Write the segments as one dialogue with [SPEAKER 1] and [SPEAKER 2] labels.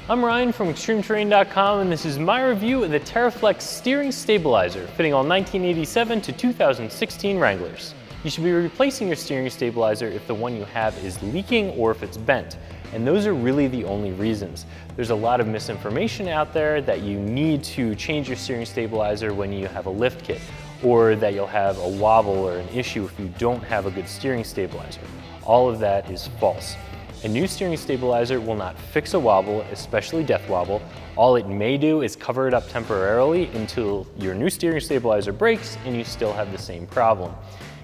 [SPEAKER 1] I'm Ryan from ExtremeTerrain.com, and this is my review of the Teraflex steering stabilizer fitting all 1987 to 2016 Wranglers. You should be replacing your steering stabilizer if the one you have is leaking or if it's bent, and those are really the only reasons. There's a lot of misinformation out there that you need to change your steering stabilizer when you have a lift kit, or that you'll have a wobble or an issue if you don't have a good steering stabilizer. All of that is false. A new steering stabilizer will not fix a wobble, especially death wobble. All it may do is cover it up temporarily until your new steering stabilizer breaks and you still have the same problem.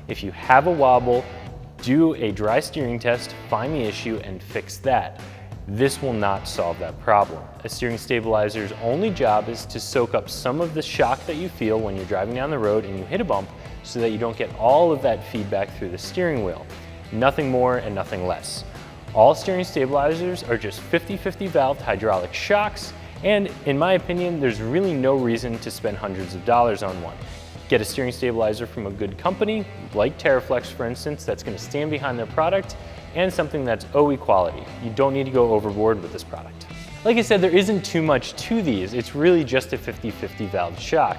[SPEAKER 1] If you have a wobble, do a dry steering test, find the issue, and fix that. This will not solve that problem. A steering stabilizer's only job is to soak up some of the shock that you feel when you're driving down the road and you hit a bump so that you don't get all of that feedback through the steering wheel. Nothing more and nothing less. All steering stabilizers are just 50-50 valved hydraulic shocks, and in my opinion, there's really no reason to spend hundreds of dollars on one. Get a steering stabilizer from a good company, like Teraflex for instance, that's going to stand behind their product, and something that's OE quality. You don't need to go overboard with this product. Like I said, there isn't too much to these. It's really just a 50-50 valve shock.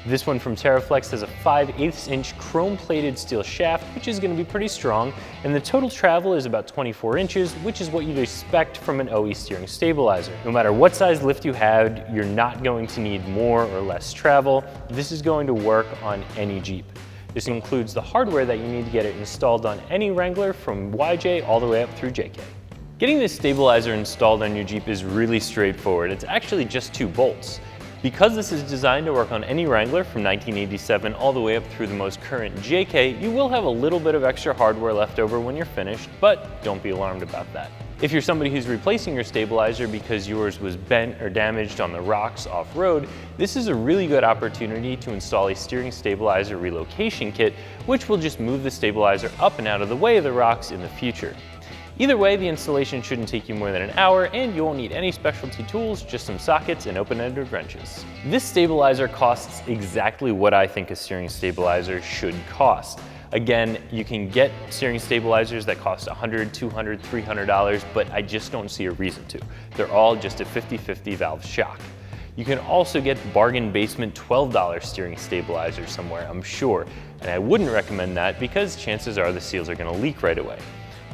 [SPEAKER 1] This one from Teraflex has a 5/8 inch chrome-plated steel shaft, which is going to be pretty strong, and the total travel is about 24 inches, which is what you'd expect from an OE steering stabilizer. No matter what size lift you have, you're not going to need more or less travel. This is going to work on any Jeep. This includes the hardware that you need to get it installed on any Wrangler from YJ all the way up through JK. Getting this stabilizer installed on your Jeep is really straightforward. It's actually just 2 bolts. Because this is designed to work on any Wrangler from 1987 all the way up through the most current JK, you will have a little bit of extra hardware left over when you're finished, but don't be alarmed about that. If you're somebody who's replacing your stabilizer because yours was bent or damaged on the rocks off-road, this is a really good opportunity to install a steering stabilizer relocation kit, which will just move the stabilizer up and out of the way of the rocks in the future. Either way, the installation shouldn't take you more than an hour, and you won't need any specialty tools, just some sockets and open-ended wrenches. This stabilizer costs exactly what I think a steering stabilizer should cost. Again, you can get steering stabilizers that cost $100, $200, $300, but I just don't see a reason to. They're all just a 50-50 valve shock. You can also get bargain basement $12 steering stabilizer somewhere, I'm sure, and I wouldn't recommend that because chances are the seals are going to leak right away.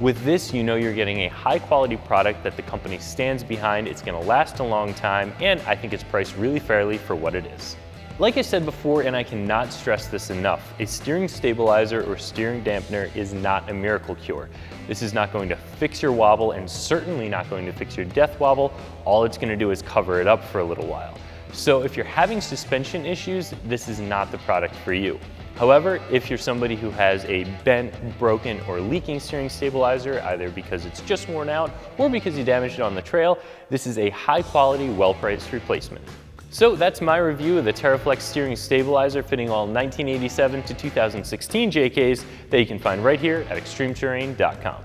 [SPEAKER 1] With this, you know you're getting a high quality product that the company stands behind, it's going to last a long time, and I think it's priced really fairly for what it is. Like I said before, and I cannot stress this enough, a steering stabilizer or steering dampener is not a miracle cure. This is not going to fix your wobble and certainly not going to fix your death wobble. All it's going to do is cover it up for a little while. So if you're having suspension issues, this is not the product for you. However, if you're somebody who has a bent, broken, or leaking steering stabilizer, either because it's just worn out or because you damaged it on the trail, this is a high-quality, well-priced replacement. So that's my review of the Teraflex steering stabilizer fitting all 1987 to 2016 JKs that you can find right here at ExtremeTerrain.com.